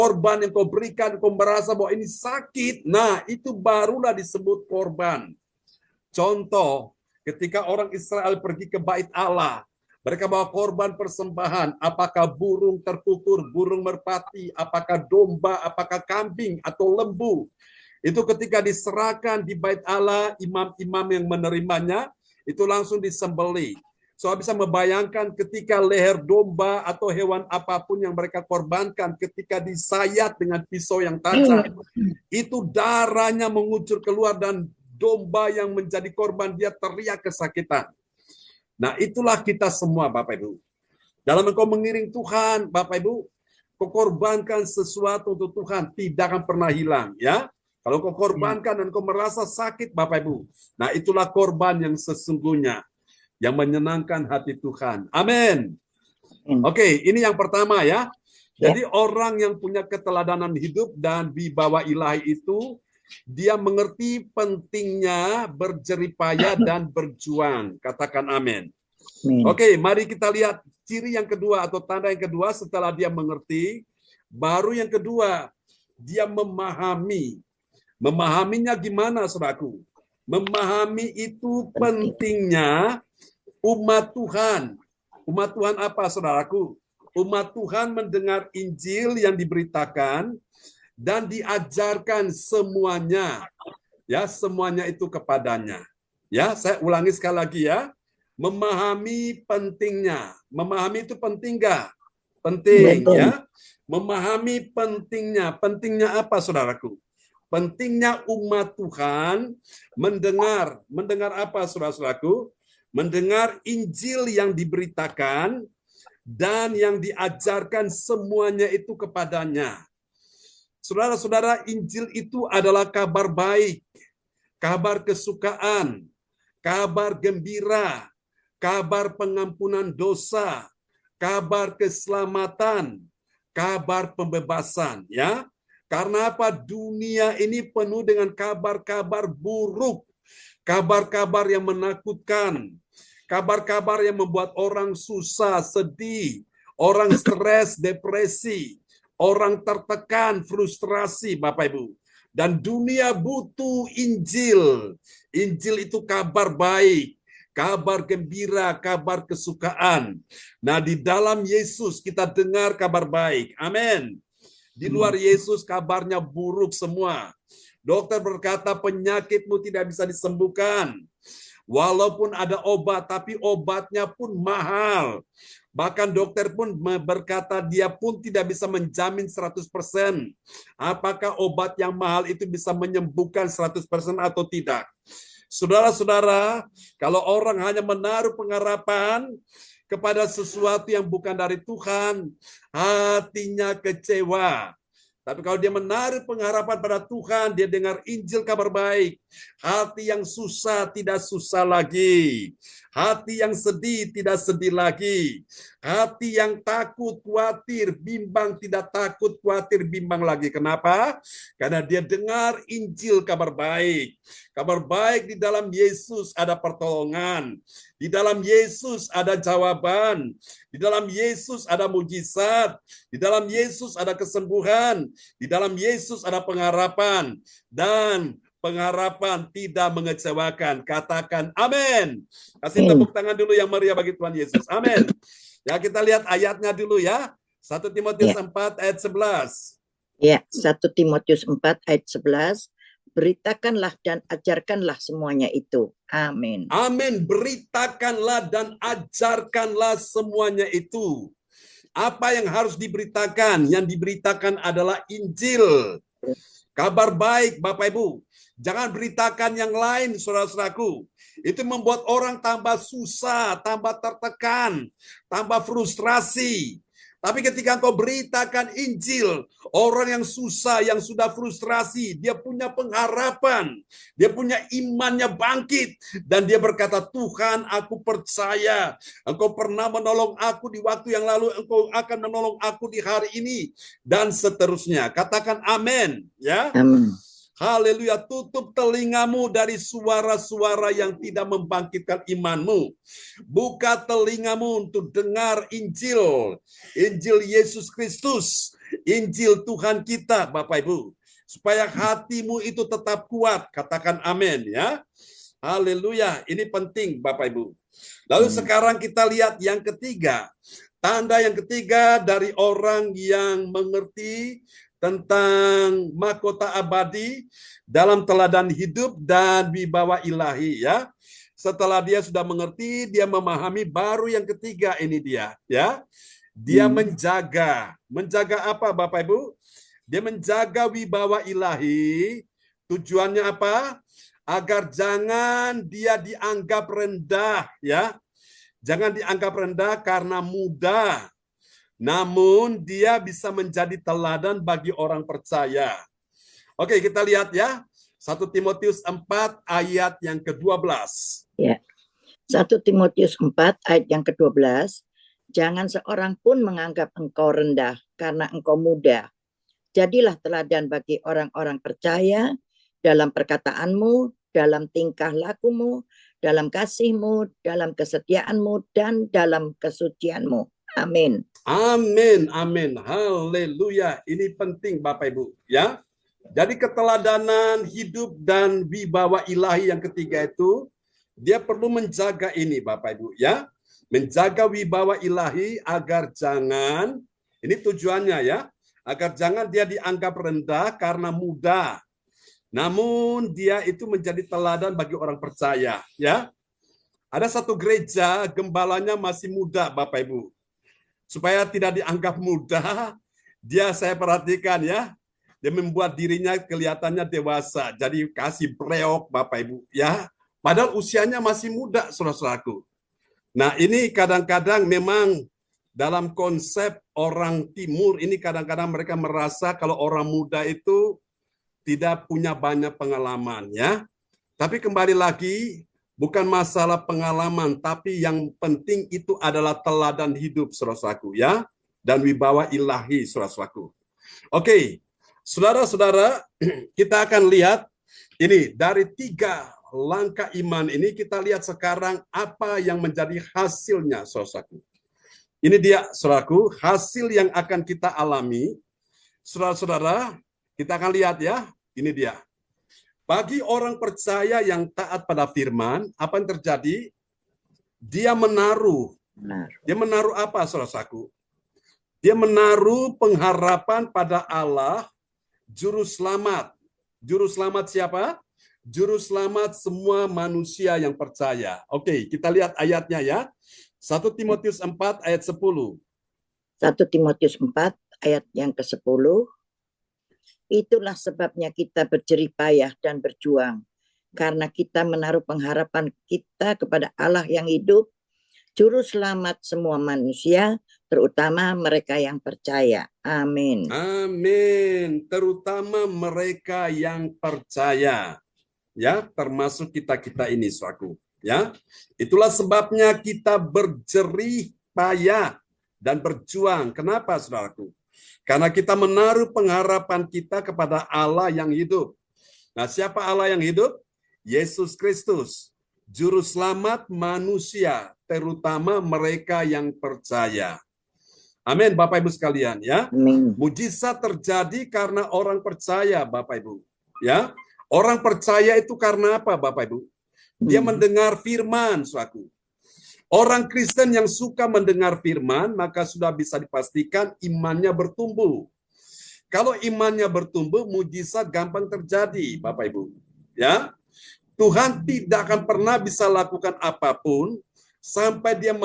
korban yang kau berikan, kau merasa bahwa ini sakit, nah itu barulah disebut korban. Contoh, ketika orang Israel pergi ke bait Allah, mereka bawa korban persembahan, apakah burung terkukur, burung merpati, apakah domba, apakah kambing atau lembu. Itu ketika diserahkan di bait Allah, imam-imam yang menerimanya, itu langsung disembelih. So bisa membayangkan ketika leher domba atau hewan apapun yang mereka korbankan ketika disayat dengan pisau yang tajam, itu darahnya mengucur keluar dan domba yang menjadi korban dia teriak kesakitan. Nah, itulah kita semua Bapak Ibu. Dalam engkau mengiring Tuhan, Bapak Ibu, kau korbankan sesuatu untuk Tuhan, tidak akan pernah hilang, ya. Kalau kau korbankan dan kau merasa sakit, Bapak Ibu, nah itulah korban yang sesungguhnya, yang menyenangkan hati Tuhan. Amin. Oke, ini yang pertama ya. Jadi orang yang punya keteladanan hidup dan wibawa ilahi itu, dia mengerti pentingnya berjeripaya dan berjuang. Katakan amin. Oke, mari kita lihat ciri yang kedua atau tanda yang kedua setelah dia mengerti. Baru yang kedua, dia memahami. Memahaminya gimana, saudaraku? Memahami itu pentingnya umat Tuhan. Umat Tuhan apa, saudaraku? Umat Tuhan mendengar Injil yang diberitakan dan diajarkan semuanya. Ya, semuanya itu kepadanya. Ya, saya ulangi sekali lagi ya. Memahami pentingnya. Memahami itu penting nggak? Penting. Ya. Memahami pentingnya. Pentingnya apa, saudaraku? Pentingnya umat Tuhan mendengar. Mendengar apa, saudara-saudaraku? Mendengar Injil yang diberitakan dan yang diajarkan semuanya itu kepadanya. Saudara-saudara, Injil itu adalah kabar baik, kabar kesukaan, kabar gembira, kabar pengampunan dosa, kabar keselamatan, kabar pembebasan, ya. Karena apa? Dunia ini penuh dengan kabar-kabar buruk, kabar-kabar yang menakutkan, kabar-kabar yang membuat orang susah, sedih, orang stres, depresi, orang tertekan, frustrasi, Bapak Ibu. Dan dunia butuh Injil. Injil itu kabar baik, kabar gembira, kabar kesukaan. Nah, di dalam Yesus kita dengar kabar baik. Amin. Di luar Yesus kabarnya buruk semua. Dokter berkata penyakitmu tidak bisa disembuhkan. Walaupun ada obat, tapi obatnya pun mahal. Bahkan dokter pun berkata dia pun tidak bisa menjamin 100%. Apakah obat yang mahal itu bisa menyembuhkan 100% atau tidak. Saudara-saudara, kalau orang hanya menaruh pengharapan kepada sesuatu yang bukan dari Tuhan, hatinya kecewa. Tapi kalau dia menaruh pengharapan pada Tuhan, dia dengar Injil kabar baik. Hati yang susah tidak susah lagi. Hati yang sedih tidak sedih lagi. Hati yang takut, khawatir, bimbang tidak takut, khawatir, bimbang lagi. Kenapa? Karena dia dengar Injil kabar baik. Kabar baik di dalam Yesus ada pertolongan. Di dalam Yesus ada jawaban. Di dalam Yesus ada mujizat. Di dalam Yesus ada kesembuhan. Di dalam Yesus ada pengharapan. Dan pengharapan tidak mengecewakan. Katakan amin. Kasih tepuk tangan dulu yang meriah bagi Tuhan Yesus. Amin. Ya, kita lihat ayatnya dulu ya. 1 Timotius 4 ayat 11. Ya, 1 Timotius 4 ayat 11. Beritakanlah dan ajarkanlah semuanya itu. Amin. Amin. Beritakanlah dan ajarkanlah semuanya itu. Apa yang harus diberitakan? Yang diberitakan adalah Injil. Kabar baik, Bapak Ibu. Jangan beritakan yang lain, saudara-saudaraku. Itu membuat orang tambah susah, tambah tertekan, tambah frustrasi. Tapi ketika engkau beritakan Injil, orang yang susah, yang sudah frustrasi, dia punya pengharapan, dia punya imannya bangkit, dan dia berkata, Tuhan, aku percaya, Engkau pernah menolong aku di waktu yang lalu, Engkau akan menolong aku di hari ini, dan seterusnya. Katakan amin, ya. Amin. Haleluya, tutup telingamu dari suara-suara yang tidak membangkitkan imanmu. Buka telingamu untuk dengar Injil. Injil Yesus Kristus Injil Tuhan kita, Bapak Ibu. Supaya hatimu itu tetap kuat. Katakan amin ya. Haleluya. Ini penting Bapak Ibu. Lalu sekarang kita lihat yang ketiga. Tanda yang ketiga dari orang yang mengerti tentang mahkota abadi dalam teladan hidup dan wibawa ilahi ya. Setelah dia sudah mengerti, dia memahami, baru yang ketiga ini dia ya. Dia menjaga. Menjaga apa Bapak Ibu? Dia menjaga wibawa ilahi. Tujuannya apa? Agar jangan dia dianggap rendah ya. Jangan dianggap rendah karena muda. Namun dia bisa menjadi teladan bagi orang percaya. Oke, kita lihat ya. 1 Timotius 4 ayat yang ke-12. Ya. 1 Timotius 4 ayat yang ke-12. Jangan seorang pun menganggap engkau rendah karena engkau muda. Jadilah teladan bagi orang-orang percaya dalam perkataanmu, dalam tingkah lakumu, dalam kasihmu, dalam kesetiaanmu, dan dalam kesucianmu. Amin. Amin, amin. Haleluya. Ini penting Bapak Ibu ya. Jadi keteladanan hidup dan wibawa ilahi yang ketiga itu, dia perlu menjaga ini Bapak Ibu ya. Menjaga wibawa ilahi agar jangan, ini tujuannya ya, agar jangan dia dianggap rendah karena muda. Namun dia itu menjadi teladan bagi orang percaya ya. Ada satu gereja gembalanya masih muda Bapak Ibu. Supaya tidak dianggap muda, saya perhatikan ya, dia membuat dirinya kelihatannya dewasa, jadi kasih breok Bapak Ibu ya. Padahal usianya masih muda, saudara-saudaraku. Nah ini kadang-kadang memang dalam konsep orang timur ini kadang-kadang mereka merasa kalau orang muda itu tidak punya banyak pengalaman ya. Tapi kembali lagi, bukan masalah pengalaman, tapi yang penting itu adalah teladan hidup, saudara-saudaraku ya, dan wibawa ilahi, saudara-saudaraku. Oke, saudara-saudara, kita akan lihat ini dari 3 langkah iman ini. Kita lihat sekarang apa yang menjadi hasilnya, saudara-saudaraku. Ini dia, saudaraku, hasil yang akan kita alami. Saudara-saudara, kita akan lihat ya, ini dia. Bagi orang percaya yang taat pada firman, apa yang terjadi? Dia menaruh. Dia menaruh apa, saudaraku? Dia menaruh pengharapan pada Allah, juru selamat. Juru selamat siapa? Juru selamat semua manusia yang percaya. Oke, kita lihat ayatnya ya. 1 Timotius 4 ayat 10. 1 Timotius 4 ayat yang ke-10. Itulah sebabnya kita berjerih payah dan berjuang, karena kita menaruh pengharapan kita kepada Allah yang hidup, juru selamat semua manusia, terutama mereka yang percaya. Amin. Amin. Terutama mereka yang percaya. Ya, termasuk kita-kita ini, saudaraku. Ya, itulah sebabnya kita berjerih payah dan berjuang. Kenapa, saudaraku? Karena kita menaruh pengharapan kita kepada Allah yang hidup. Nah, siapa Allah yang hidup? Yesus Kristus, juru selamat manusia, terutama mereka yang percaya. Amin, Bapak Ibu sekalian ya. Amin. Mujizat terjadi karena orang percaya, Bapak Ibu. Ya, orang percaya itu karena apa, Bapak Ibu? Dia mendengar firman, saudaraku. Orang Kristen yang suka mendengar firman, maka sudah bisa dipastikan imannya bertumbuh. Kalau imannya bertumbuh, mujizat gampang terjadi, Bapak Ibu. Ya, Tuhan tidak akan pernah bisa lakukan apapun sampai dia